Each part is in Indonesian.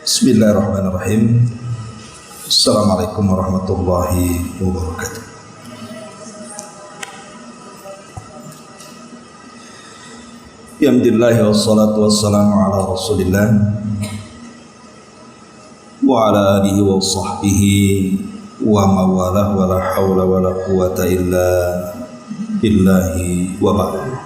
Bismillahirrahmanirrahim. Assalamualaikum warahmatullahi wabarakatuh. Alhamdulillah wassalatu wassalamu ala Rasulillah wa ala alihi wa sahbihi wa mawalah wa la hawla wa la quwata illa billahi wa ba'd.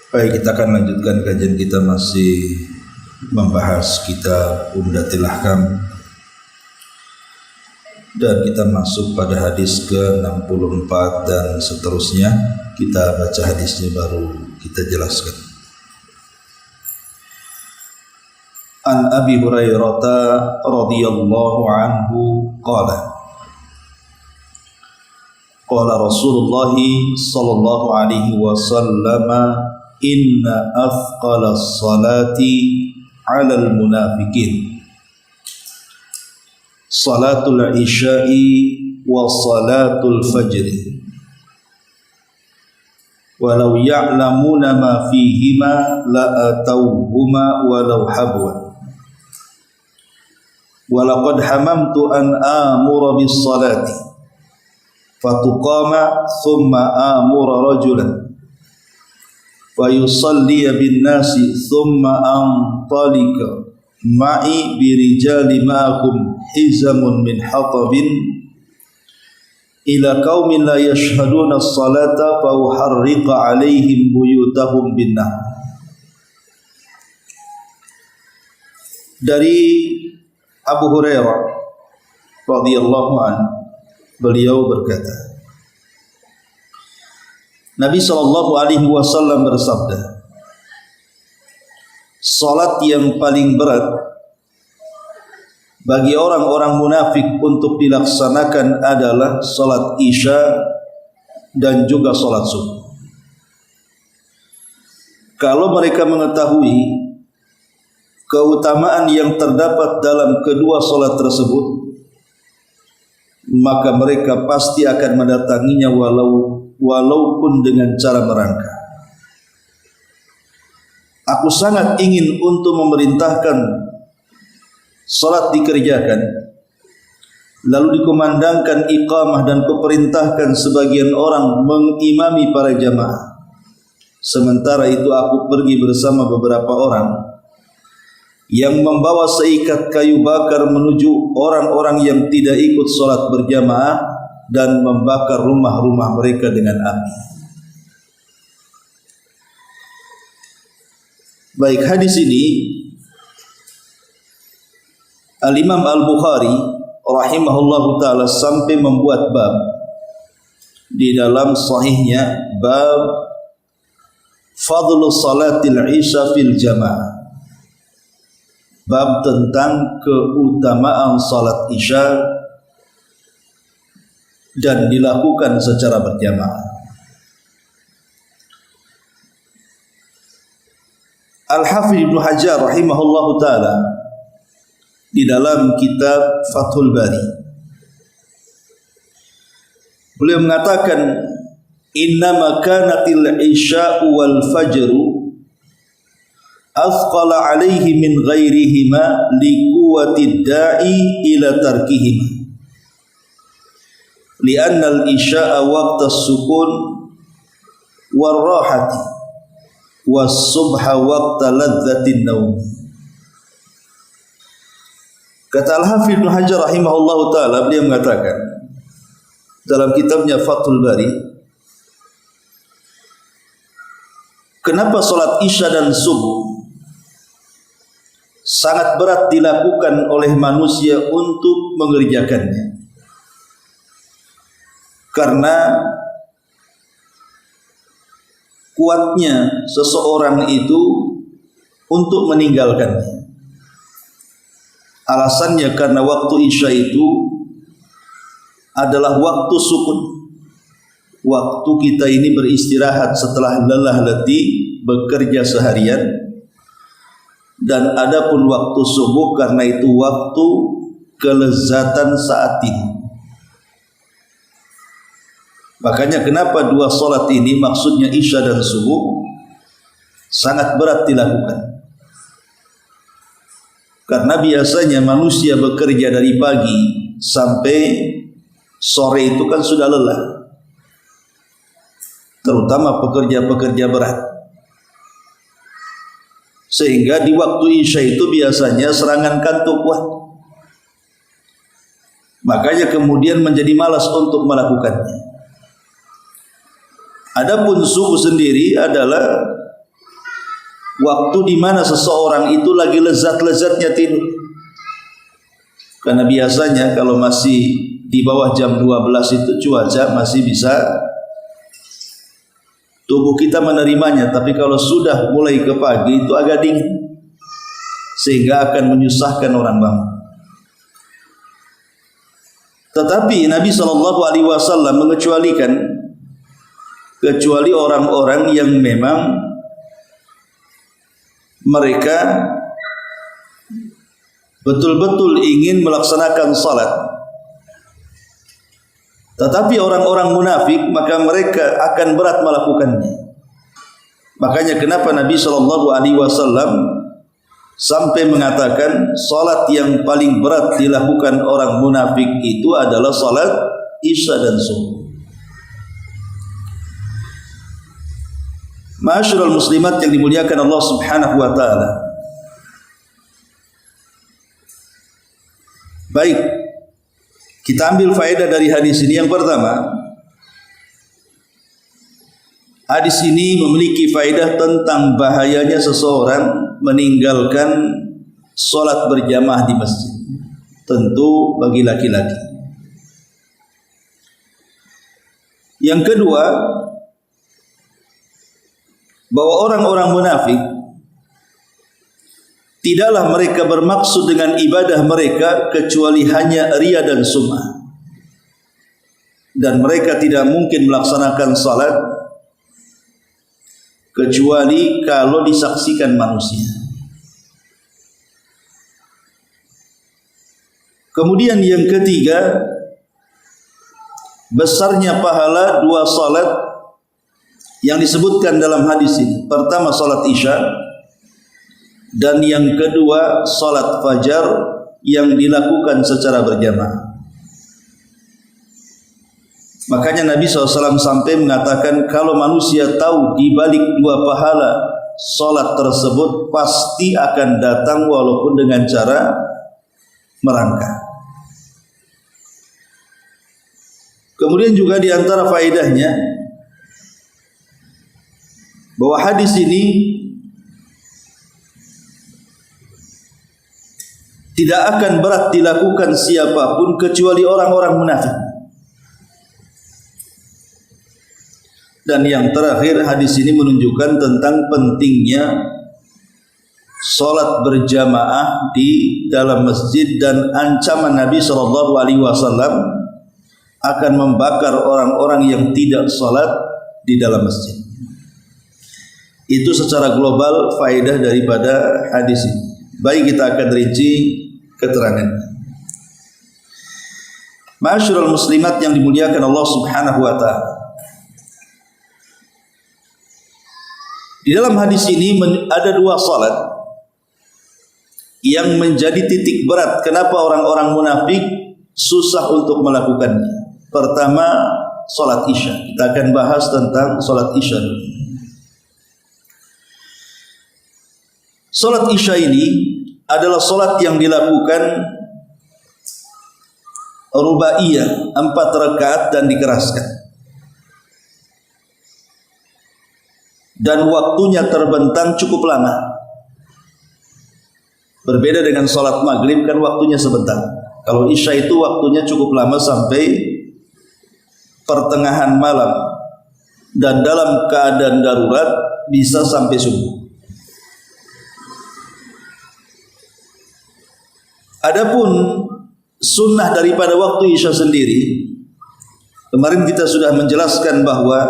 Baik, kita akan lanjutkan kajian kita, masih membahas kitab Umdatul Ahkam, dan kita masuk pada hadis ke-64 dan seterusnya. Kita baca hadisnya baru kita jelaskan. An Abi Hurairah radhiyallahu anhu qala qala Rasulullah sallallahu alaihi wasallam, inna afqala salati ala al-munafiqin salatul isya'i wa salatul fajri walau ya'lamuna ma fihima la'atawhuma walau habwan walaqad hamamtu an amura bis salati fatuqama thumma amura rajulan ويصلي بالناس ثم أنطلق معي برجال معكم حزم من حطب إلى قوم لا يشهدون الصلاة فأحرق عليهم بيوتهم بالنار. Dari Abu Hurairah radhiyallahu anhu, beliau berkata, Nabi sallallahu alaihi wasallam bersabda, salat yang paling berat bagi orang-orang munafik untuk dilaksanakan adalah salat Isya dan juga salat subuh. Kalau mereka mengetahui keutamaan yang terdapat dalam kedua salat tersebut, maka mereka pasti akan mendatanginya walaupun dengan cara merangkak. Aku sangat ingin untuk memerintahkan salat dikerjakan, lalu dikumandangkan iqamah dan kuperintahkan sebagian orang mengimami para jamaah. Sementara itu aku pergi bersama beberapa orang yang membawa seikat kayu bakar menuju orang-orang yang tidak ikut salat berjamaah dan membakar rumah-rumah mereka dengan api. Baik, hadis ini Al-Imam Al-Bukhari rahimahullahu ta'ala sampai membuat bab di dalam sahihnya, bab fadlu salatil isya fil jamaah, bab tentang keutamaan salat isya dan dilakukan secara berjamaah. Al-Hafidz Ibnu Hajar rahimahullahu ta'ala di dalam kitab Fathul Bari, beliau mengatakan, innama kanatil isya'u wal fajru athqala alaihi min ghairihima liquwatid da'i ila tarkihima li'anna al-isya'a waqta as-sukun war-rahati was-subha waqta ladzatin naum. Kata Al-Hafidz Ibnu Hajar rahimahullahu ta'ala, beliau mengatakan dalam kitabnya Fathul Bari, kenapa salat isya dan subuh sangat berat dilakukan oleh manusia untuk mengerjakannya? Karena kuatnya seseorang itu untuk meninggalkannya. Alasannya karena waktu Isya itu adalah waktu sukun, waktu kita ini beristirahat setelah lelah letih bekerja seharian, dan adapun waktu subuh karena itu waktu kelezatan saat ini. Makanya kenapa dua salat ini, maksudnya Isya dan Subuh, sangat berat dilakukan. Karena biasanya manusia bekerja dari pagi sampai sore itu kan sudah lelah, terutama pekerja-pekerja berat. Sehingga di waktu Isya itu biasanya serangan kantuk kuat. Makanya kemudian menjadi malas untuk melakukannya. Adapun subuh sendiri adalah waktu di mana seseorang itu lagi lezat-lezatnya tidur. Karena biasanya kalau masih di bawah jam 12 itu cuaca masih bisa tubuh kita menerimanya, tapi kalau sudah mulai ke pagi itu agak dingin, sehingga akan menyusahkan orang bangun. Tetapi Nabi SAW mengecualikan, kecuali orang-orang yang memang mereka betul-betul ingin melaksanakan salat. Tetapi orang-orang munafik, maka mereka akan berat melakukannya. Makanya kenapa Nabi SAW sampai mengatakan salat yang paling berat dilakukan orang munafik itu adalah salat Isya dan Subuh. Ma'asyiral muslimat yang dimuliakan Allah Subhanahu wa taala. Baik, kita ambil faedah dari hadis ini. Yang pertama, hadis ini memiliki faedah tentang bahayanya seseorang meninggalkan salat berjamaah di masjid, tentu bagi laki-laki. Yang kedua, bahwa orang-orang munafik tidaklah mereka bermaksud dengan ibadah mereka kecuali hanya riya dan sum'ah, dan mereka tidak mungkin melaksanakan salat kecuali kalau disaksikan manusia. Kemudian yang ketiga, besarnya pahala dua salat yang disebutkan dalam hadis ini. Pertama salat Isya, dan yang kedua salat fajar yang dilakukan secara berjamaah. Makanya Nabi SAW sampai mengatakan, kalau manusia tahu di balik dua pahala salat tersebut, pasti akan datang walaupun dengan cara merangkak. Kemudian juga di antara faedahnya bahwa hadis ini tidak akan berat dilakukan siapapun kecuali orang-orang munafik. Dan yang terakhir, hadis ini menunjukkan tentang pentingnya salat berjamaah di dalam masjid dan ancaman Nabi SAW akan membakar orang-orang yang tidak salat di dalam masjid. Itu secara global faedah daripada hadis ini. Baik, kita akan rinci keterangannya. Ma'asyiral muslimat yang dimuliakan Allah Subhanahu wa taala. Di dalam hadis ini ada dua salat yang menjadi titik berat kenapa orang-orang munafik susah untuk melakukannya. Pertama, salat Isya. Kita akan bahas tentang salat Isya dulu. Salat Isya ini adalah salat yang dilakukan rubaiyah, 4 rakaat dan dikeraskan. Dan waktunya terbentang cukup lama. Berbeda dengan salat maghrib, kan waktunya sebentar. Kalau Isya itu waktunya cukup lama sampai pertengahan malam, dan dalam keadaan darurat bisa sampai subuh. Adapun sunnah daripada waktu Isya sendiri, kemarin kita sudah menjelaskan bahwa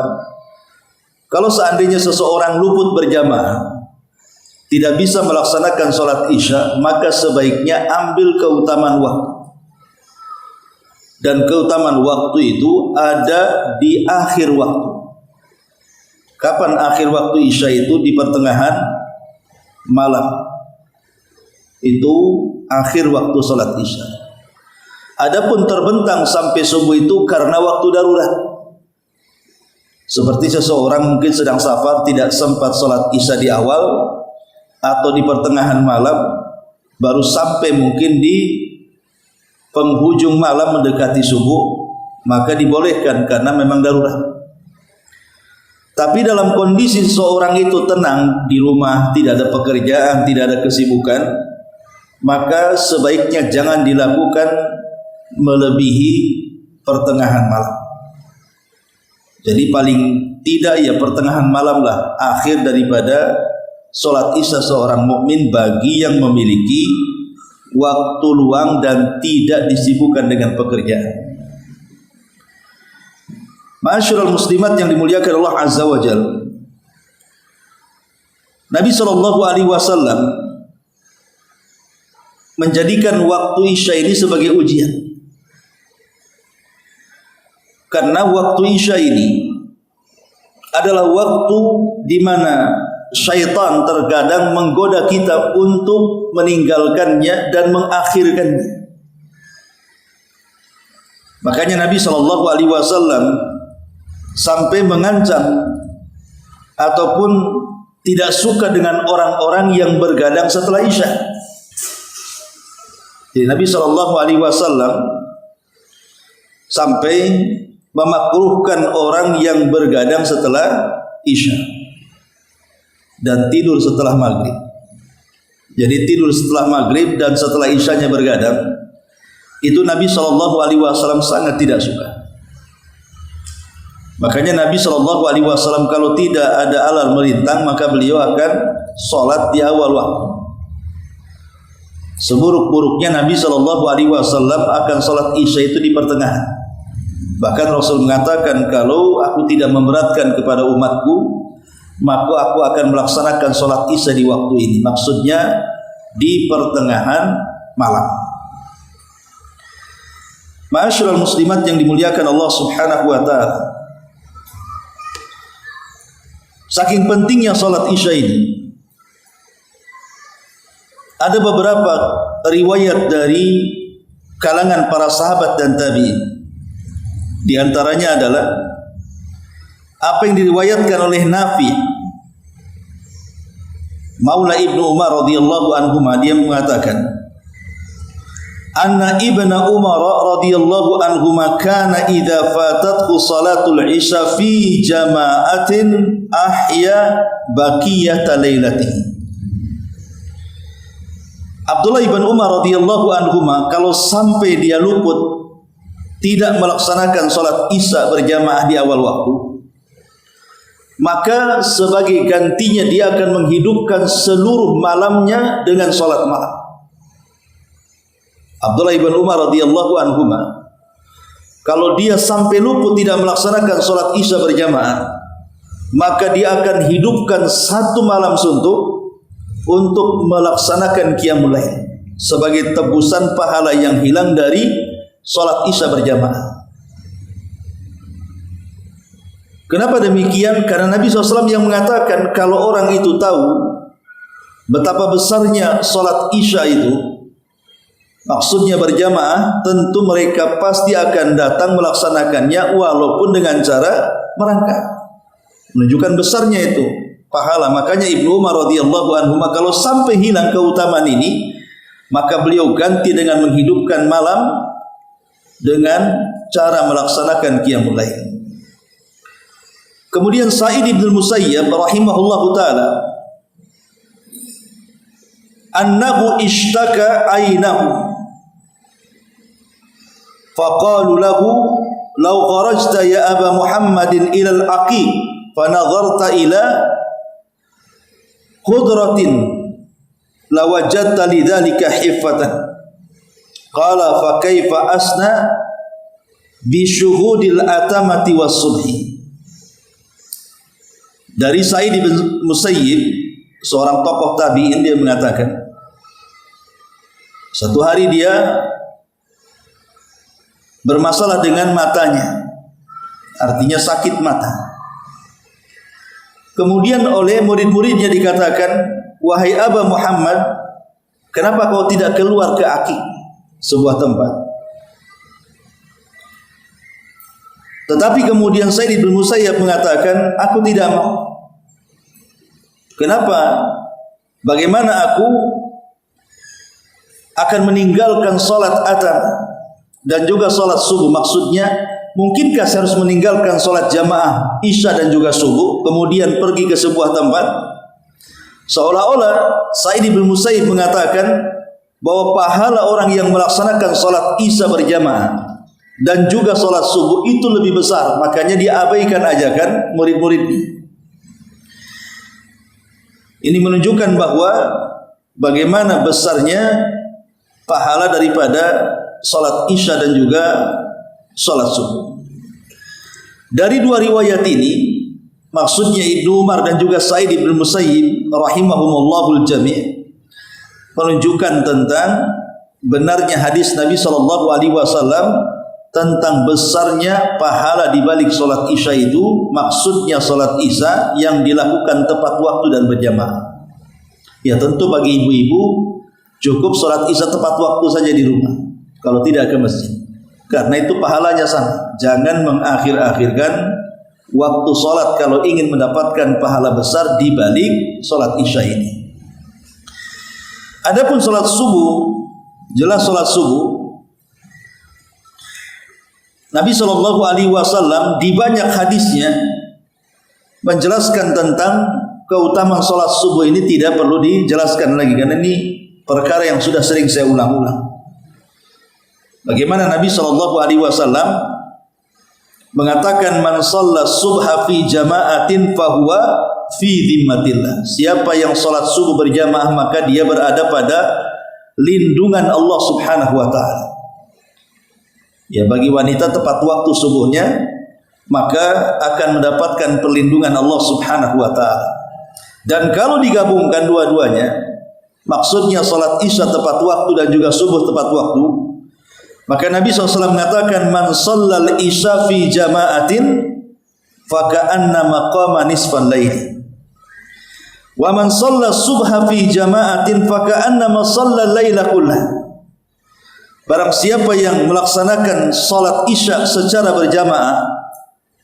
kalau seandainya seseorang luput berjamaah, tidak bisa melaksanakan sholat Isya, maka sebaiknya ambil keutamaan waktu. dan keutamaan waktu itu ada di akhir waktu. Kapan akhir waktu Isya itu? Di pertengahan malam. Itu akhir waktu salat Isya. Adapun terbentang sampai subuh itu karena waktu darurat. Seperti seseorang mungkin sedang safar, tidak sempat salat Isya di awal atau di pertengahan malam, baru sampai mungkin di penghujung malam mendekati subuh, maka dibolehkan karena memang darurat. Tapi dalam kondisi seorang itu tenang di rumah, tidak ada pekerjaan, tidak ada kesibukan, maka sebaiknya jangan dilakukan melebihi pertengahan malam. Jadi paling tidak ya pertengahan malam lah akhir daripada sholat Isya seorang mukmin bagi yang memiliki waktu luang dan tidak disibukkan dengan pekerjaan. Ma'asyiral muslimat yang dimuliakan Allah Azza wa Jalla, Nabi SAW menjadikan waktu Isya ini sebagai ujian. Karena waktu Isya ini adalah waktu di mana syaitan terkadang menggoda kita untuk meninggalkannya dan mengakhirkannya. Makanya Nabi SAW sampai mengancam ataupun tidak suka dengan orang-orang yang bergadang setelah Isya. Jadi Nabi SAW sampai memakruhkan orang yang bergadang setelah Isya dan tidur setelah maghrib. Jadi tidur setelah maghrib dan setelah Isyanya bergadang, itu Nabi SAW sangat tidak suka. Makanya Nabi SAW kalau tidak ada alarm merintang, maka beliau akan sholat di awal waktu. Seburuk-buruknya Nabi SAW akan sholat Isya itu di pertengahan. Bahkan Rasul mengatakan, kalau aku tidak memberatkan kepada umatku, maka aku akan melaksanakan sholat Isya di waktu ini. Maksudnya di pertengahan malam. Ma'asyiral muslimat yang dimuliakan Allah Subhanahu wa ta'ala, saking pentingnya salat Isya ini, ada beberapa riwayat dari kalangan para sahabat dan tabi'in. Di antaranya adalah apa yang diriwayatkan oleh Nafi Maula Ibnu Umar radhiyallahu anhuma. Dia mengatakan, anna ibna Umar radhiyallahu anhuma kana idza fatathu salatul isya fi jama'atin ahya baqiyata lailatihi. Abdullah ibn Umar radhiyallahu anhuma kalau sampai dia luput tidak melaksanakan salat Isya berjamaah di awal waktu, maka sebagai gantinya dia akan menghidupkan seluruh malamnya dengan salat malam. Abdullah ibn Umar radhiyallahu anhuma kalau dia sampai luput tidak melaksanakan salat Isya berjamaah, maka dia akan hidupkan satu malam suntuk untuk melaksanakan qiyamul lail sebagai tebusan pahala yang hilang dari salat Isya berjamaah. Kenapa demikian? Karena Nabi SAW yang mengatakan kalau orang itu tahu betapa besarnya salat Isya itu, maksudnya berjamaah, tentu mereka pasti akan datang melaksanakannya walaupun dengan cara merangkak. Menunjukkan besarnya itu pahala. Makanya Ibnu Umar radhiyallahu anhu kalau sampai hilang keutamaan ini, maka beliau ganti dengan menghidupkan malam dengan cara melaksanakan qiyamul lail. Kemudian Sa'id bin Musayyab rahimahullahu taala annahu ishtaka ainahu faqalu lahu law kharajta ya Aba Muhammadin ila al-Aqiq fa nadharta ila qudratin lawajadta lidzalika hifatan. Qala fa kaifa asna bi syuhudil atamati was subhi. Dari Sa'id bin Musayyib, seorang tokoh tabi'in, dia mengatakan satu hari dia bermasalah dengan matanya, artinya sakit mata. Kemudian oleh murid-muridnya dikatakan, wahai Aba Muhammad, kenapa kau tidak keluar ke Akik, sebuah tempat? Tetapi kemudian Sa'id bin Musayyab mengatakan, aku tidak mau. Kenapa? Bagaimana aku akan meninggalkan salat atam dan juga salat subuh? Maksudnya, mungkinkah saya harus meninggalkan salat jamaah Isya dan juga subuh kemudian pergi ke sebuah tempat? Seolah-olah Sa'id bin Musayyib mengatakan bahwa pahala orang yang melaksanakan salat Isya berjamaah dan juga salat subuh itu lebih besar, makanya dia abaikan ajakan murid-muridnya. Ini menunjukkan bahwa bagaimana besarnya pahala daripada salat Isya dan juga salat subuh. Dari dua riwayat ini, maksudnya Ibnu Umar dan juga Sa'id bin Musayyib rahimahumullahul jami' menunjukkan tentang benarnya hadis Nabi SAW tentang besarnya pahala di balik salat Isya itu. Maksudnya salat Isya yang dilakukan tepat waktu dan berjamaah. Ya, tentu bagi ibu-ibu cukup salat Isya tepat waktu saja di rumah, kalau tidak ke masjid, karena itu pahalanya sama. Jangan mengakhir-akhirkan waktu salat kalau ingin mendapatkan pahala besar di balik salat Isya ini. Adapun salat subuh, jelas salat subuh Nabi SAW di banyak hadisnya menjelaskan tentang keutamaan salat subuh. Ini tidak perlu dijelaskan lagi karena ini perkara yang sudah sering saya ulang-ulang. Bagaimana Nabi SAW mengatakan, man shalla subha fi jama'atin fahuwa fi dhimmatillah. Siapa yang salat subuh berjamaah maka dia berada pada lindungan Allah Subhanahu wa taala. Ya, bagi wanita tepat waktu subuhnya maka akan mendapatkan perlindungan Allah Subhanahu wa taala. Dan kalau digabungkan dua-duanya, maksudnya salat Isya tepat waktu dan juga subuh tepat waktu, maka Nabi SAW mengatakan, man shallal isya fi jama'atin faka'anna maqama nisfal lail, wa man shalla subha fi jama'atin faka'anna shallal laila kullah. Barang siapa yang melaksanakan salat Isya secara berjamaah,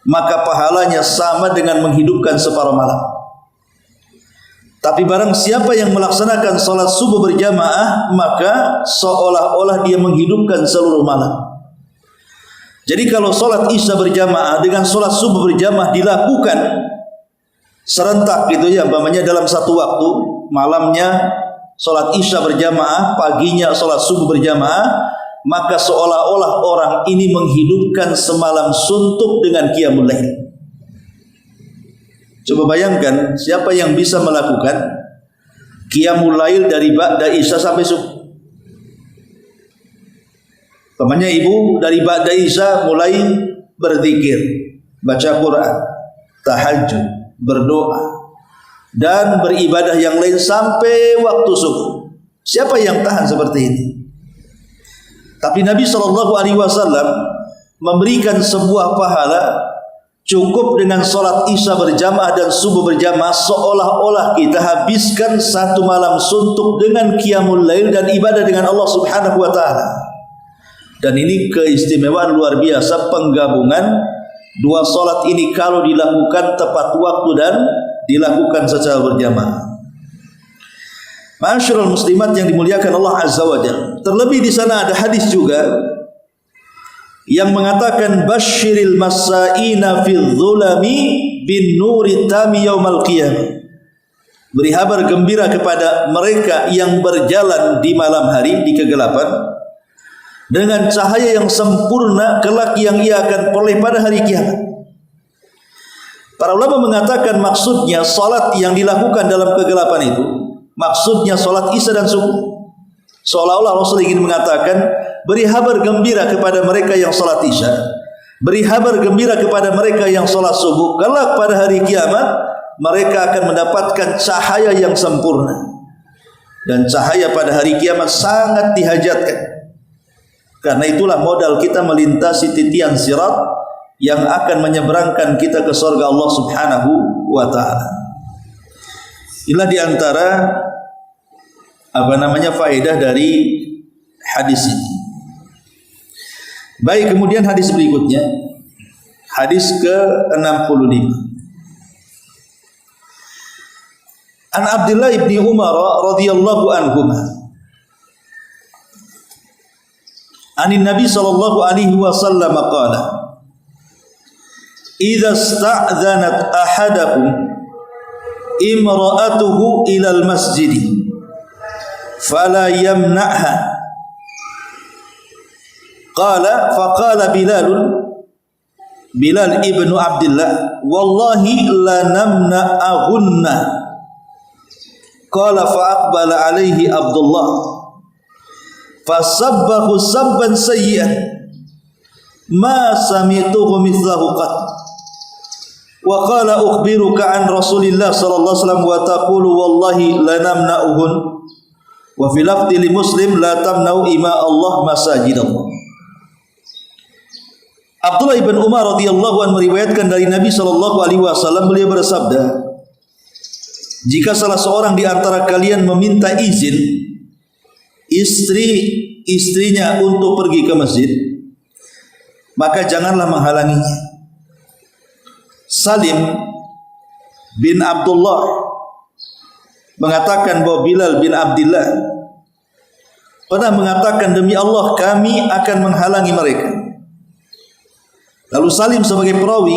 maka pahalanya sama dengan menghidupkan separuh malam. Tapi barang siapa yang melaksanakan salat subuh berjamaah, maka seolah-olah dia menghidupkan seluruh malam. Jadi kalau salat Isya berjamaah dengan salat subuh berjamaah dilakukan serentak gitu ya, umpamanya dalam satu waktu, malamnya salat Isya berjamaah, paginya salat subuh berjamaah, maka seolah-olah orang ini menghidupkan semalam suntuk dengan qiyamul lail. Coba bayangkan siapa yang bisa melakukan qiyamul lail dari ba'da Isya sampai subuh. Pamannya ibu dari ba'da Isya mulai berzikir, baca Quran, tahajud, berdoa dan beribadah yang lain sampai waktu subuh. Siapa yang tahan seperti ini? Tapi Nabi SAW memberikan sebuah pahala cukup dengan salat Isya berjamaah dan subuh berjamaah, seolah-olah kita habiskan satu malam suntuk dengan qiyamul lail dan ibadah dengan Allah Subhanahu wa taala. Dan ini keistimewaan luar biasa penggabungan dua salat ini kalau dilakukan tepat waktu dan dilakukan secara berjamaah. Ma'asyiral muslimat yang dimuliakan Allah Azza wa Jalla. Terlebih di sana ada hadis juga yang mengatakan basyiril masaina fil zulami bin nuri tami yaumal qiyamah. Beri kabar gembira kepada mereka yang berjalan di malam hari di kegelapan dengan cahaya yang sempurna kelak yang ia akan peroleh pada hari kiamat. Para ulama mengatakan maksudnya salat yang dilakukan dalam kegelapan itu maksudnya salat Isya dan subuh. Seolah-olah Rasul ingin mengatakan, beri kabar gembira kepada mereka yang salat Isya, beri kabar gembira kepada mereka yang salat subuh, kelak pada hari kiamat mereka akan mendapatkan cahaya yang sempurna. Dan cahaya pada hari kiamat sangat dihajatkan. Karena itulah modal kita melintasi titian sirat yang akan menyeberangkan kita ke surga Allah Subhanahu wa taala. Inilah di antara faedah dari hadis ini. Baik, kemudian hadis berikutnya, hadis ke-65. An Abdullah ibni Umar radhiyallahu anhuma Anin Nabi sallallahu alaihi wasallam qala idza sta'dhanat ahadakum imra'atuhu ila al-masjid fala yamna'ha faqala Bilal ibnu Abdullah wallahi la namna'ahunna qala fa'aqbala alaihi Abdullah fasabbahu sabban sayyi'an ma sami'tuhu mithlahu qat wa qala ukhbiruka an Rasulillah sallallahu alaihi wasallam wa taqulu wallahi la namna'uhun wa fi lafdhi li Muslim la tamna'u ima Allah masajidallah. Abdullah ibn Umar radhiyallahu anhu meriwayatkan dari Nabi sallallahu alaihi wasallam, beliau bersabda, jika salah seorang di antara kalian meminta izin istrinya untuk pergi ke masjid, maka janganlah menghalanginya. Salim bin Abdullah mengatakan bahwa Bilal bin Abdullah pernah mengatakan, demi Allah kami akan menghalangi mereka. Lalu Salim sebagai perawi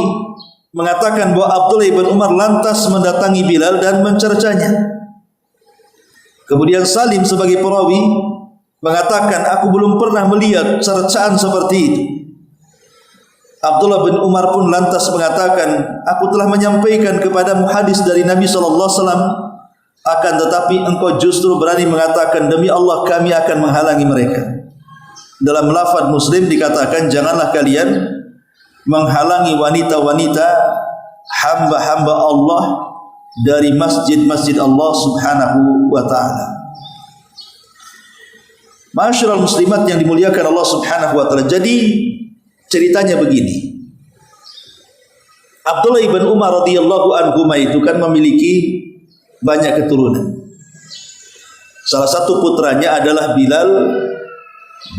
mengatakan bahwa Abdullah bin Umar lantas mendatangi Bilal dan mencercanya. Kemudian Salim sebagai perawi mengatakan, aku belum pernah melihat cercaan seperti itu. Abdullah bin Umar pun lantas mengatakan, aku telah menyampaikan kepadamu hadis dari Nabi SAW, akan tetapi engkau justru berani mengatakan, demi Allah kami akan menghalangi mereka. Dalam lafaz Muslim dikatakan, janganlah kalian menghalangi wanita-wanita hamba-hamba Allah dari masjid-masjid Allah Subhanahu wa taala. Ma'asyiral muslimat yang dimuliakan Allah Subhanahu wa taala. Jadi ceritanya begini. Abdullah ibn Umar radhiyallahu anhu itu kan memiliki banyak keturunan. Salah satu putranya adalah Bilal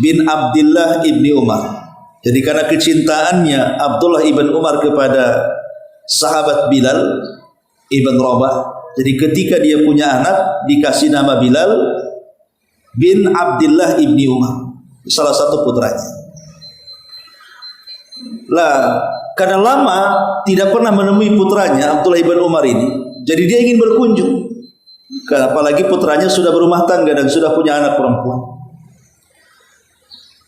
bin Abdullah ibni Umar. Jadi karena kecintaannya Abdullah ibn Umar kepada sahabat Bilal ibn Rabah, jadi ketika dia punya anak dikasih nama Bilal bin Abdullah ibni Umar, salah satu putranya. Lah, karena lama tidak pernah menemui putranya Abdullah ibn Umar ini, jadi dia ingin berkunjung. Apalagi putranya sudah berumah tangga dan sudah punya anak perempuan.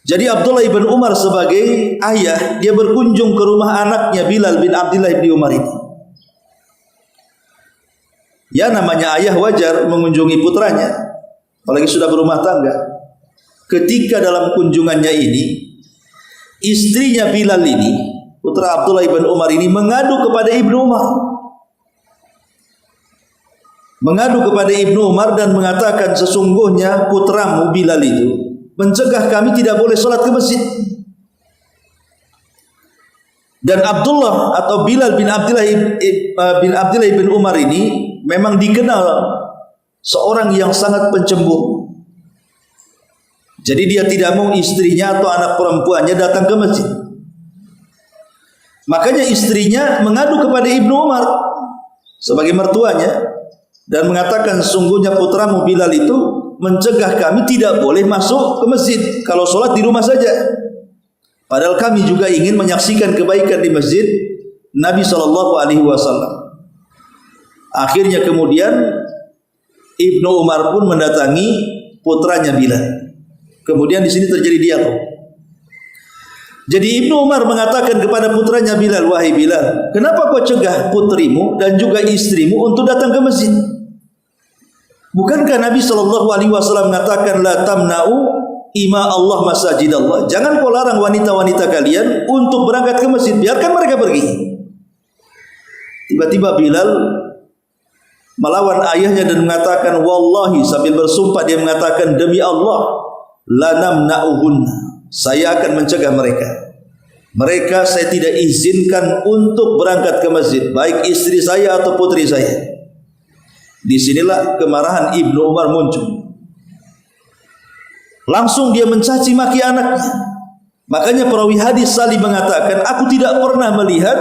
Jadi Abdullah ibn Umar sebagai ayah, dia berkunjung ke rumah anaknya Bilal bin Abdullah ibn Umar ini. Ya, namanya ayah wajar mengunjungi putranya, apalagi sudah berumah tangga. Ketika dalam kunjungannya ini, istrinya Bilal ini, putra Abdullah ibn Umar ini, mengadu kepada Ibnu Umar. Mengadu kepada Ibnu Umar dan mengatakan, sesungguhnya putramu Bilal itu mencegah kami tidak boleh sholat ke masjid. Dan Abdullah atau Bilal bin Abdullah bin Umar ini memang dikenal seorang yang sangat pencemburu. Jadi dia tidak mau istrinya atau anak perempuannya datang ke masjid. Makanya istrinya mengadu kepada Ibnu Umar sebagai mertuanya dan mengatakan, sungguhnya putramu Bilal itu mencegah kami tidak boleh masuk ke masjid, kalau sholat di rumah saja. Padahal kami juga ingin menyaksikan kebaikan di masjid Nabi SAW. Akhirnya kemudian Ibnu Umar pun mendatangi putranya Bilal. Kemudian di sini terjadi dialog. Jadi Ibnu Umar mengatakan kepada putranya Bilal, wahai Bilal, kenapa kau cegah putrimu dan juga istrimu untuk datang ke masjid? Bukankah Nabi SAW mengatakan, la tamna'u ima Allah masajidallah, jangan kau larang wanita-wanita kalian untuk berangkat ke masjid, biarkan mereka pergi. Tiba-tiba Bilal melawan ayahnya dan mengatakan, wallahi, sambil bersumpah dia mengatakan, demi Allah, la namna'uhunna, saya akan mencegah mereka. Mereka saya tidak izinkan untuk berangkat ke masjid, baik istri saya atau putri saya. Disinilah kemarahan Ibnu Umar muncul. Langsung dia mencaci maki anaknya. Makanya perawi hadis Salih mengatakan, aku tidak pernah melihat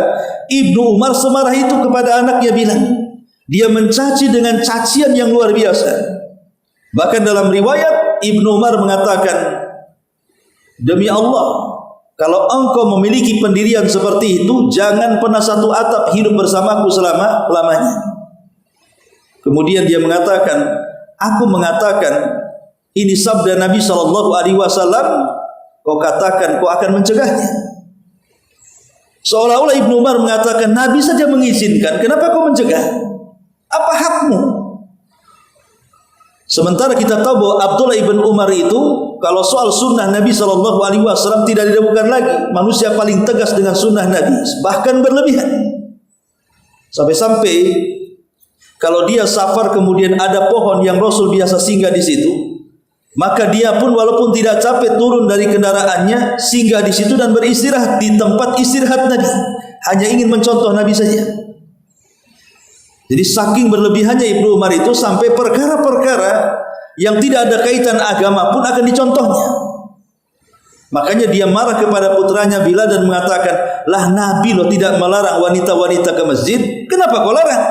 Ibnu Umar semarah itu kepada anaknya bilang. Dia mencaci dengan cacian yang luar biasa. Bahkan dalam riwayat Ibnu Umar mengatakan, demi Allah, kalau engkau memiliki pendirian seperti itu, jangan pernah satu atap hidup bersamaku selama-lamanya. Kemudian dia mengatakan, aku mengatakan, ini sabda Nabi SAW, kau katakan kau akan mencegahnya. Seolah-olah Ibnu Umar mengatakan, Nabi saja mengizinkan, kenapa kau mencegah? Apa hakmu? Sementara kita tahu bahwa Abdullah ibn Umar itu, kalau soal sunnah Nabi SAW tidak diragukan lagi. Manusia paling tegas dengan sunnah Nabi, bahkan berlebihan. Sampai-sampai kalau dia safar kemudian ada pohon yang Rasul biasa singgah di situ, maka dia pun walaupun tidak capek turun dari kendaraannya, singgah di situ dan beristirahat di tempat istirahat Nabi. Hanya ingin mencontoh Nabi saja. Jadi saking berlebihannya Ibnu Umar itu sampai perkara-perkara yang tidak ada kaitan agama pun akan dicontohnya. Makanya dia marah kepada putranya Bilal dan mengatakan, lah Nabi loh tidak melarang wanita-wanita ke masjid, kenapa kau larang?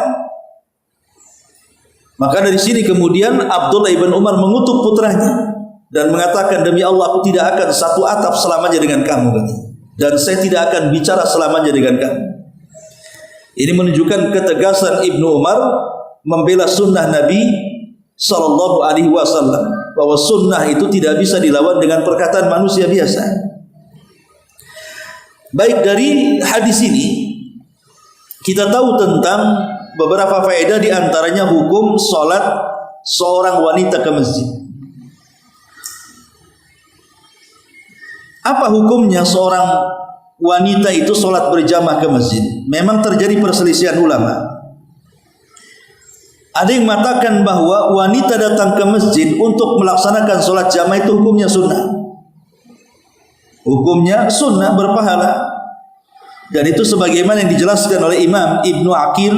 Maka dari sini kemudian Abdullah ibn Umar mengutuk putranya dan mengatakan, demi Allah aku tidak akan satu atap selamanya dengan kamu, dan saya tidak akan bicara selamanya dengan kamu. Ini menunjukkan ketegasan Ibnu Umar membela sunnah Nabi SAW, bahwa sunnah itu tidak bisa dilawan dengan perkataan manusia biasa. Baik, dari hadis ini kita tahu tentang beberapa faedah, di antaranya hukum solat seorang wanita ke masjid. Apa hukumnya seorang wanita itu solat berjamaah ke masjid? Memang terjadi perselisihan ulama. Ada yang mengatakan bahwa wanita datang ke masjid untuk melaksanakan solat jamaah itu hukumnya sunnah. Hukumnya sunnah, berpahala. Dan itu sebagaimana yang dijelaskan oleh Imam Ibnu Aqil,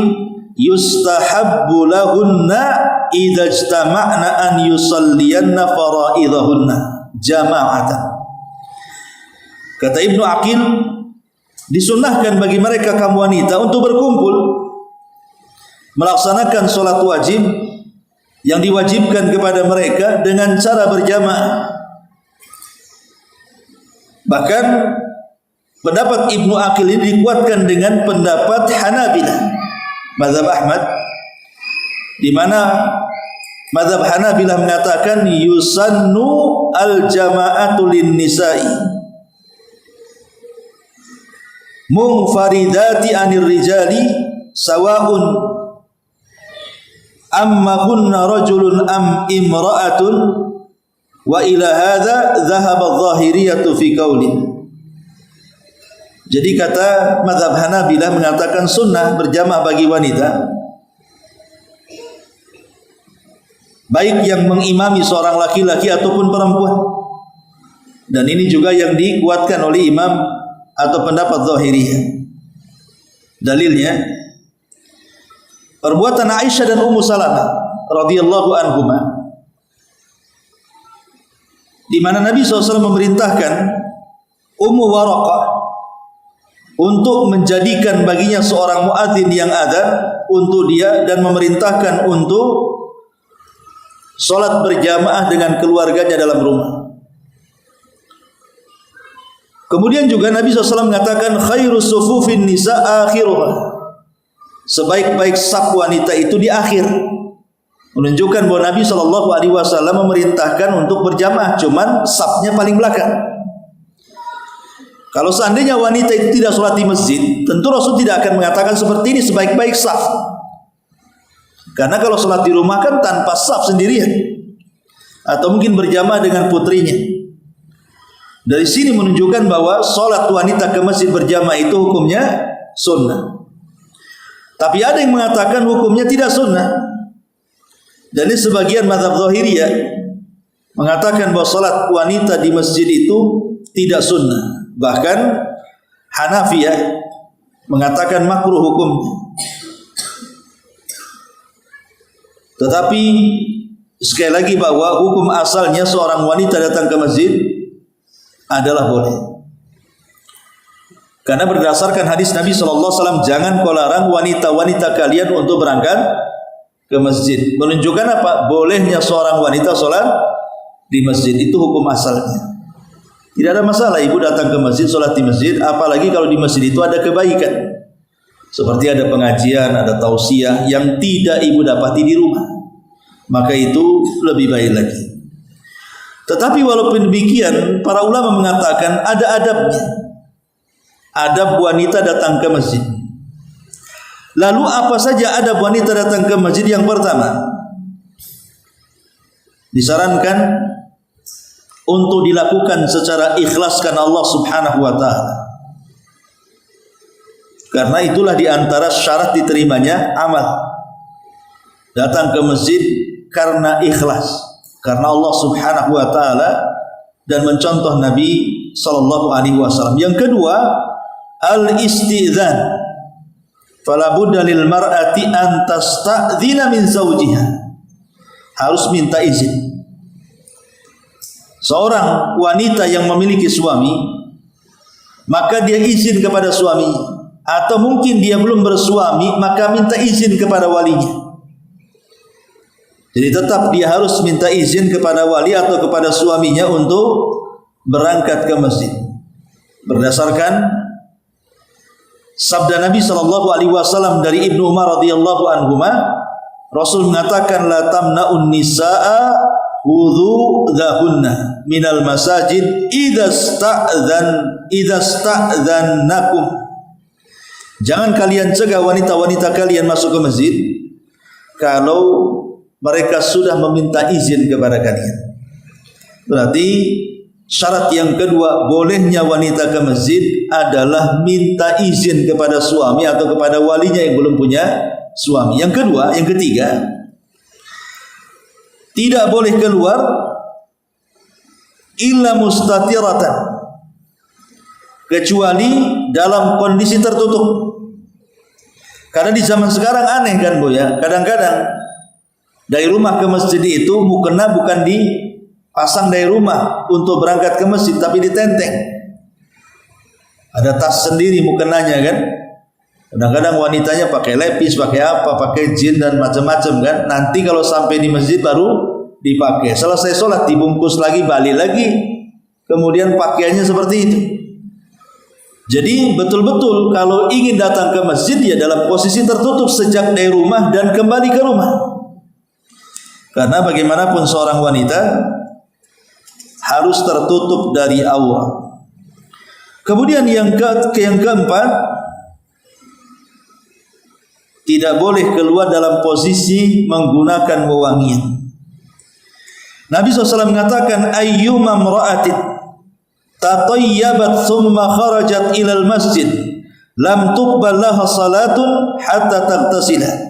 yustahabbu lahunna idza ijtama'na an yusalliyanna fara'idahunna jama'atan. Kata Ibnu Aqil, disunnahkan bagi mereka kaum wanita untuk berkumpul melaksanakan solat wajib yang diwajibkan kepada mereka dengan cara berjamaah. Bahkan pendapat Ibnu Aqil ini dikuatkan dengan pendapat Hanabilah, mazhab Ahmad, di mana mazhab Hanabilah mengatakan yusannu al-jama'atu lin-nisa'i munfaridati anir rijali sawa'un amma kunna rajulun am imra'atun, wa ila hadha dhahaba adh-dhahiriyatu fi qawli. Jadi kata mazhab Hanabilah mengatakan sunnah berjamaah bagi wanita, baik yang mengimami seorang laki-laki ataupun perempuan. Dan ini juga yang dikuatkan oleh imam atau pendapat Zahiriyah. Dalilnya perbuatan Aisyah dan Ummu Salamah radhiyallahu anhuma, di mana Nabi SAW memerintahkan Ummu Waraqah untuk menjadikan baginya seorang muadzin yang adzan untuk dia, dan memerintahkan untuk solat berjamaah dengan keluarganya dalam rumah. Kemudian juga Nabi SAW mengatakan khairus sufufin nisa akhiruha, sebaik-baik saf wanita itu di akhir, menunjukkan bahwa Nabi SAW memerintahkan untuk berjamaah, cuman safnya paling belakang. Kalau seandainya wanita itu tidak sholat di masjid, tentu Rasul tidak akan mengatakan seperti ini sebaik-baik saf, karena kalau sholat di rumah kan tanpa saf sendirian, atau mungkin berjamaah dengan putrinya. Dari sini menunjukkan bahwa solat wanita ke masjid berjamaah itu hukumnya sunnah. Tapi ada yang mengatakan hukumnya tidak sunnah. Dan ini sebagian mazhab Zahiriyah mengatakan bahwa salat wanita di masjid itu tidak sunnah. Bahkan Hanafiyah mengatakan makruh hukumnya. Tetapi sekali lagi bahwa hukum asalnya seorang wanita datang ke masjid adalah boleh. Karena berdasarkan hadis Nabi SAW, jangan kau larang wanita-wanita kalian untuk berangkat ke masjid. Menunjukkan apa? Bolehnya seorang wanita sholat di masjid. Itu hukum asalnya. Tidak ada masalah ibu datang ke masjid, sholat di masjid. Apalagi kalau di masjid itu ada kebaikan. Seperti ada pengajian, ada tausiah yang tidak ibu dapati di rumah. Maka itu lebih baik lagi. Tetapi walaupun demikian, para ulama mengatakan ada adabnya. Adab wanita datang ke masjid. Lalu apa saja adab wanita datang ke masjid? Yang pertama, disarankan untuk dilakukan secara ikhlas karena Allah Subhanahu wa taala. Karena itulah di antara syarat diterimanya amal. Datang ke masjid karena ikhlas, karena Allah Subhanahu wa taala dan mencontoh Nabi sallallahu alaihi wasallam. Yang kedua, al-istizan. Fala budda lil mar'ati an tasta'dzina min zawjiha. Harus minta izin. Seorang wanita yang memiliki suami, maka dia izin kepada suami, atau mungkin dia belum bersuami, maka minta izin kepada walinya. Jadi tetap dia harus minta izin kepada wali atau kepada suaminya untuk berangkat ke masjid. Berdasarkan sabda Nabi SAW dari Ibnu Umar radhiyallahu anhuma, Rasul mengatakan la tamna'un nisaa wudhu'ahunna minal masajid idza sta'dzannakum. Jangan kalian cegah wanita-wanita kalian masuk ke masjid kalau mereka sudah meminta izin kepada kalian. Berarti syarat yang kedua bolehnya wanita ke masjid adalah minta izin kepada suami atau kepada walinya yang belum punya suami. Yang kedua, yang ketiga, tidak boleh keluar illa mustatiratan, kecuali dalam kondisi tertutup. Karena di zaman sekarang aneh kan Bu ya, kadang-kadang dari rumah ke masjid itu mukena bukan dipasang dari rumah untuk berangkat ke masjid, tapi ditenteng. Ada tas sendiri mukenanya kan. Kadang-kadang wanitanya pakai lepis, pakai apa, pakai jin dan macam-macam kan. Nanti kalau sampai di masjid baru dipakai. Selesai sholat dibungkus lagi, balik lagi. Kemudian pakaiannya seperti itu. Jadi betul-betul kalau ingin datang ke masjid ya dalam posisi tertutup sejak dari rumah dan kembali ke rumah. Karena bagaimanapun seorang wanita harus tertutup dari aurat. Kemudian yang keempat, tidak boleh keluar dalam posisi menggunakan wewangian. Nabi SAW mengatakan ayyuma imra'atin tatayyabat thumma kharajat ilal masjid lam tuqbal laha salatun hatta taghtasila.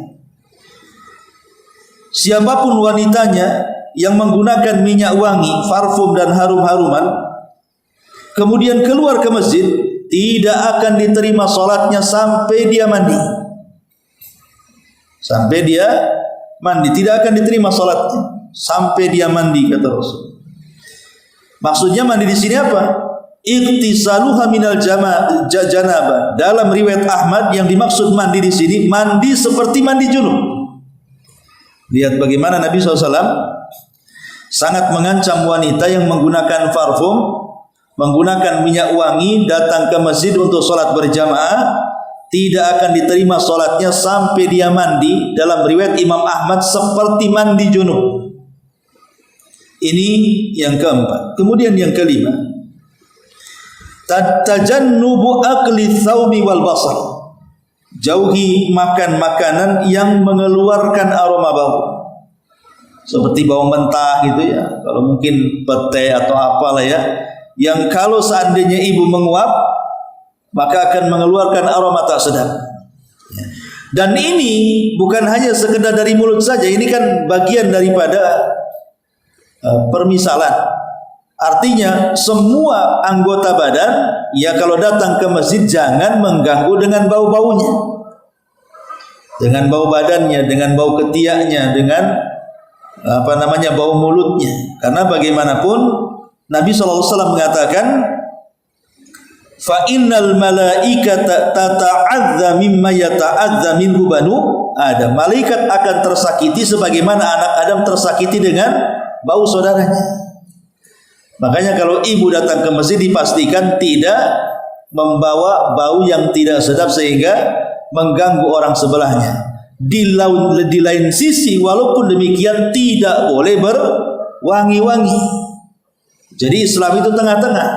Siapapun wanitanya yang menggunakan minyak wangi, parfum dan harum-haruman, kemudian keluar ke masjid, tidak akan diterima salatnya sampai dia mandi. Sampai dia mandi, tidak akan diterima salatnya sampai dia mandi, kata Rasul. Maksudnya mandi di sini apa? Iqtisaluha minal janabah. Dalam riwayat Ahmad yang dimaksud mandi di sini mandi seperti mandi junub. Lihat bagaimana Nabi SAW sangat mengancam wanita yang menggunakan parfum, menggunakan minyak wangi, datang ke masjid untuk sholat berjamaah, tidak akan diterima sholatnya sampai dia mandi. Dalam riwayat Imam Ahmad seperti mandi junub. Ini yang keempat. Kemudian yang kelima, tajannubu akli thawmi wal basar. Jauhi makan makanan yang mengeluarkan aroma bau. Seperti bau mentah gitu ya. Kalau mungkin pete atau apalah ya, yang kalau seandainya ibu menguap maka akan mengeluarkan aroma tak sedap. Dan ini bukan hanya sekedar dari mulut saja, ini kan bagian daripada permisalan. Artinya semua anggota badan ya kalau datang ke masjid jangan mengganggu dengan bau-baunya, dengan bau badannya, dengan bau ketiaknya, dengan bau mulutnya. Karena bagaimanapun Nabi SAW mengatakan, fa innal malaikata tata'adza mimma yata'adza minhu banu Adam. Malaikat akan tersakiti sebagaimana anak Adam tersakiti dengan bau saudaranya. Makanya kalau ibu datang ke masjid dipastikan tidak membawa bau yang tidak sedap sehingga mengganggu orang sebelahnya. Di lain sisi walaupun demikian tidak boleh berwangi-wangi. Jadi Islam itu tengah-tengah,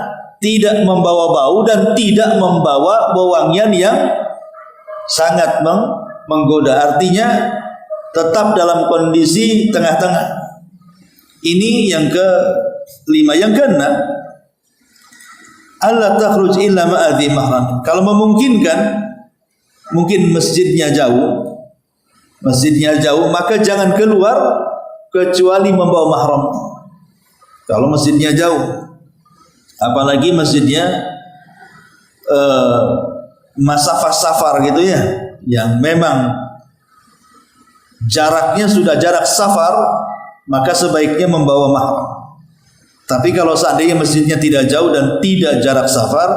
tidak membawa bau dan tidak membawa wewangian yang sangat menggoda. Artinya tetap dalam kondisi tengah-tengah. Ini yang ke-5. Yang ke-6, Allah takhruj illa ma'adhi mahram. Kalau memungkinkan, mungkin masjidnya jauh, maka jangan keluar kecuali membawa mahram. Kalau masjidnya jauh, apalagi masjidnya masafah safar gitu ya, yang memang jaraknya sudah jarak safar, maka sebaiknya membawa mahram. Tapi kalau seandainya masjidnya tidak jauh dan tidak jarak safar,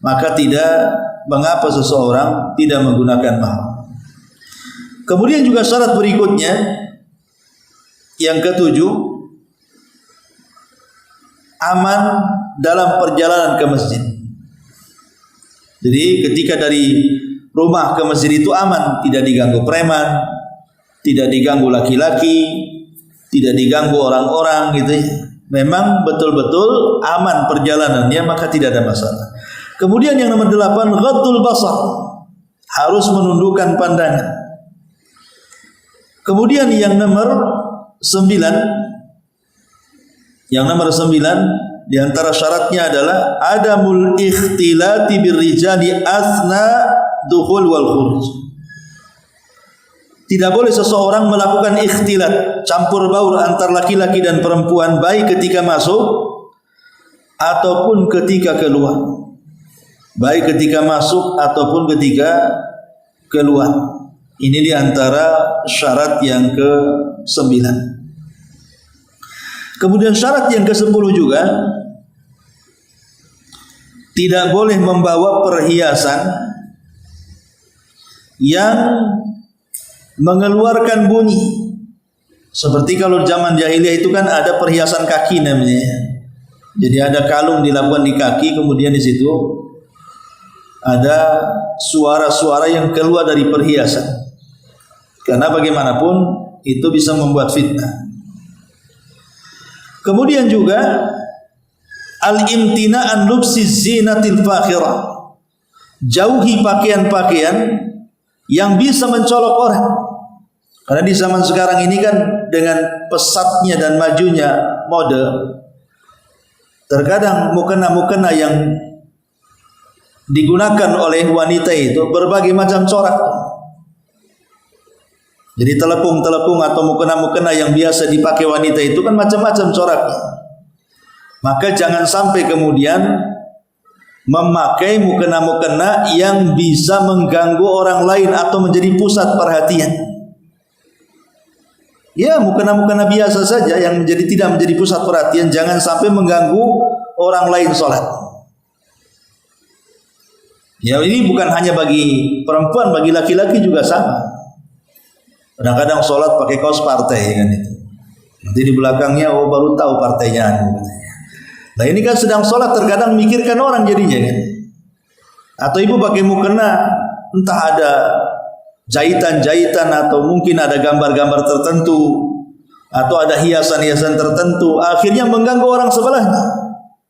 maka tidak mengapa seseorang tidak menggunakan mahram. Kemudian juga syarat berikutnya yang ke-7, aman dalam perjalanan ke masjid. Jadi ketika dari rumah ke masjid itu aman, tidak diganggu preman, tidak diganggu laki-laki, tidak diganggu orang-orang gitu ya. Memang betul-betul aman perjalanannya, maka tidak ada masalah. Kemudian yang nomor 8, ghaddul basar, harus menundukkan pandangan. Kemudian yang nomor 9 di antara syaratnya adalah adamul ikhtilati birrijali asna dukhul wal khuruj. Tidak boleh seseorang melakukan ikhtilat, campur baur antar laki-laki dan perempuan, baik ketika masuk ataupun ketika keluar. Baik ketika masuk ataupun ketika keluar. Ini di antara syarat yang ke-9. Kemudian syarat yang ke-10 juga, tidak boleh membawa perhiasan yang mengeluarkan bunyi. Seperti kalau zaman jahiliyah itu kan ada perhiasan kaki namanya. Jadi ada kalung dilakukan di kaki, kemudian di situ ada suara-suara yang keluar dari perhiasan. Karena bagaimanapun itu bisa membuat fitnah. Kemudian juga al-imtina an lubsi zinatil fakhirah. Jauhi pakaian-pakaian yang bisa mencolok orang. Karena di zaman sekarang ini kan dengan pesatnya dan majunya mode, terkadang mukena-mukena yang digunakan oleh wanita itu berbagai macam corak. Jadi telepung-telepung atau mukena-mukena yang biasa dipakai wanita itu kan macam-macam coraknya. Maka jangan sampai kemudian memakai mukena-mukena yang bisa mengganggu orang lain atau menjadi pusat perhatian. Ya, mukena-mukena biasa saja yang tidak menjadi pusat perhatian, jangan sampai mengganggu orang lain sholat. Ya, ini bukan hanya bagi perempuan, bagi laki-laki juga sama. Kadang-kadang sholat pakai kaos partai kan itu. Nanti di belakangnya, oh baru tahu partainya. Nah ini kan sedang sholat, terkadang mikirkan orang jadinya kan. Atau ibu pakai mukena, entah ada jahitan-jahitan atau mungkin ada gambar-gambar tertentu atau ada hiasan-hiasan tertentu, akhirnya mengganggu orang sebelahnya.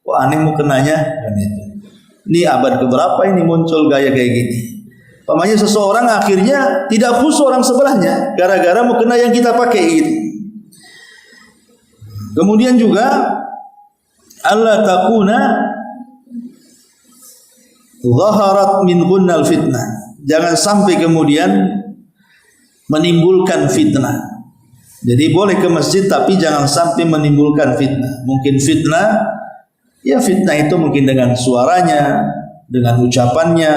Wah, aneh mukenanya kan itu. Ini abad keberapa ini muncul gaya kayak gini? Pamannya seseorang akhirnya tidak khusyuk orang sebelahnya gara-gara mukena yang kita pakai gitu. Kemudian juga Allah takuna zaharat min gunnal fitnah. Jangan sampai kemudian menimbulkan fitnah. Jadi boleh ke masjid tapi jangan sampai menimbulkan fitnah. Mungkin fitnah, ya fitnah itu mungkin dengan suaranya, dengan ucapannya,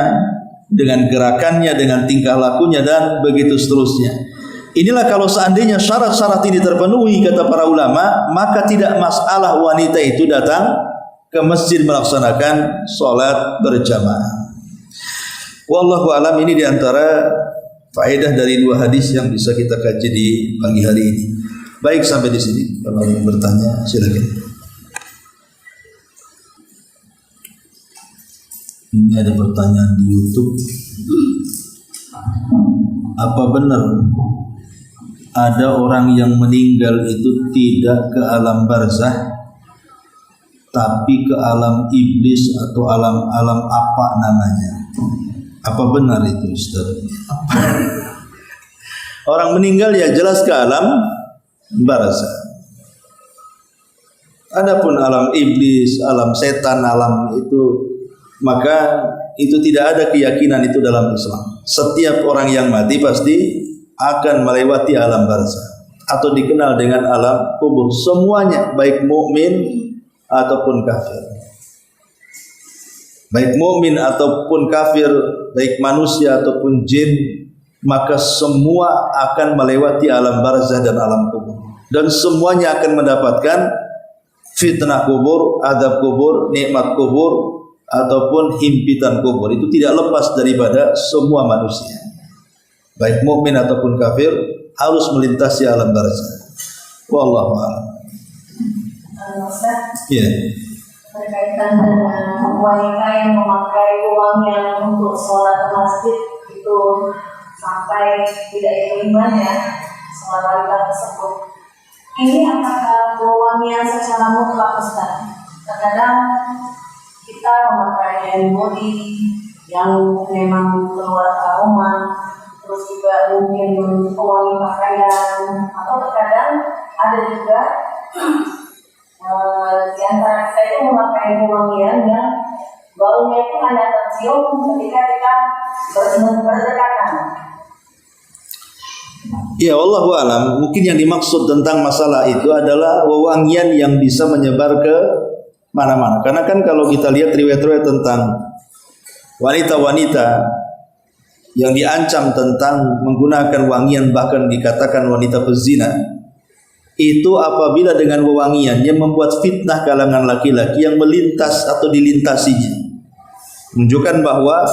dengan gerakannya, dengan tingkah lakunya dan begitu seterusnya. Inilah kalau seandainya syarat-syarat ini terpenuhi kata para ulama, maka tidak masalah wanita itu datang ke masjid melaksanakan sholat berjamaah. Wallahu alam, ini diantara faedah dari dua hadis yang bisa kita kaji di pagi hari ini. Baik, sampai di sini. Kalau ingin bertanya, silakan. Ini ada pertanyaan di YouTube. Apa benar ada orang yang meninggal itu tidak ke alam barzah, tapi ke alam iblis atau alam apa namanya? Apa benar itu, Ustaz? Orang meninggal ya jelas ke alam barzah. Adapun alam iblis, alam setan, alam itu, maka itu tidak ada keyakinan itu dalam Islam. Setiap orang yang mati pasti akan melewati alam barzah atau dikenal dengan alam kubur. Semuanya, baik mukmin ataupun kafir. Baik mukmin ataupun kafir, baik manusia ataupun jin, maka semua akan melewati alam barzah dan alam kubur. Dan semuanya akan mendapatkan fitnah kubur, adab kubur, nikmat kubur, ataupun himpitan kubur. Itu tidak lepas daripada semua manusia. Baik mukmin ataupun kafir harus melintasi alam barzah. Wallahu a'lam. Iya. Berkaitan dengan wanita yang memakai uangnya untuk sholat masjid itu sampai tidak beriman ya, sholat wanita tersebut. Ini apakah uangnya secara mutlak, Ustaz? Terkadang kita memakai hand body yang memang keluar aroma, terus juga mungkin wangi pakaian, atau terkadang ada juga di antara kita itu memakai wangian yang baunya itu hanya tercium ketika kita berdekatan. Ya, wallahu alam. Mungkin yang dimaksud tentang masalah itu adalah wewangian yang bisa menyebar ke mana-mana. Karena kan kalau kita lihat riwayat-riwayat tentang wanita-wanita yang diancam tentang menggunakan wangian, bahkan dikatakan wanita pezina, itu apabila dengan wewangiannya membuat fitnah kalangan laki-laki yang melintas atau dilintasinya. Menunjukkan bahwa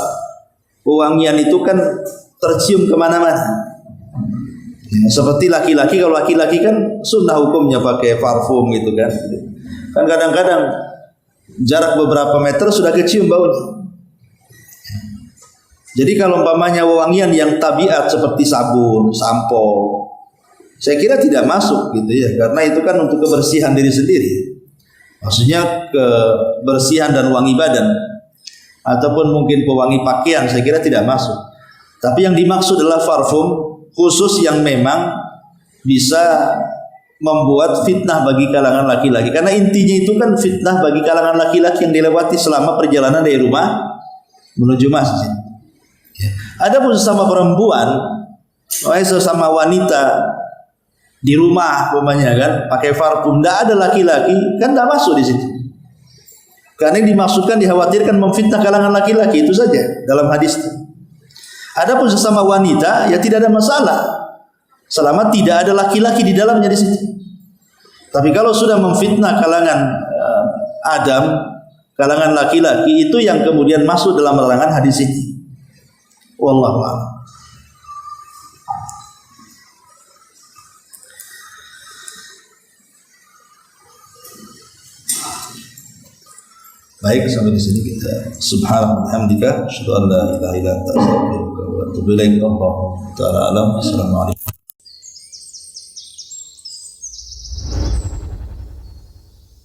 wewangian itu kan tercium kemana-mana. Seperti laki-laki, kalau laki-laki kan sunnah hukumnya pakai parfum gitu kan. Kan kadang-kadang jarak beberapa meter sudah kecium baunya. Jadi kalau umpamanya wewangian yang tabiat seperti sabun, sampo, saya kira tidak masuk gitu ya, karena itu kan untuk kebersihan diri sendiri. Maksudnya kebersihan dan wangi badan, ataupun mungkin pewangi pakaian, saya kira tidak masuk. Tapi yang dimaksud adalah parfum khusus yang memang bisa membuat fitnah bagi kalangan laki-laki. Karena intinya itu kan fitnah bagi kalangan laki-laki yang dilewati selama perjalanan dari rumah menuju masjid. Adapun sesama perempuan, sesama wanita di rumah umpamanya kan pakai parfum, tidak ada laki-laki, kan tidak masuk di situ. Karena yang dimaksudkan dikhawatirkan memfitnah kalangan laki-laki, itu saja dalam hadis itu. Adapun sesama wanita ya tidak ada masalah selama tidak ada laki-laki di dalamnya di situ. Tapi kalau sudah memfitnah kalangan Adam, kalangan laki-laki, itu yang kemudian masuk dalam larangan hadis ini. Wallahu a'lam. Baik, sampai di sini kita subhanallah hamdika asyhadu an la ilaha illa anta astaghfiruka wa atubu ilaik. Allahu ta'ala alam. Assalamualaikum.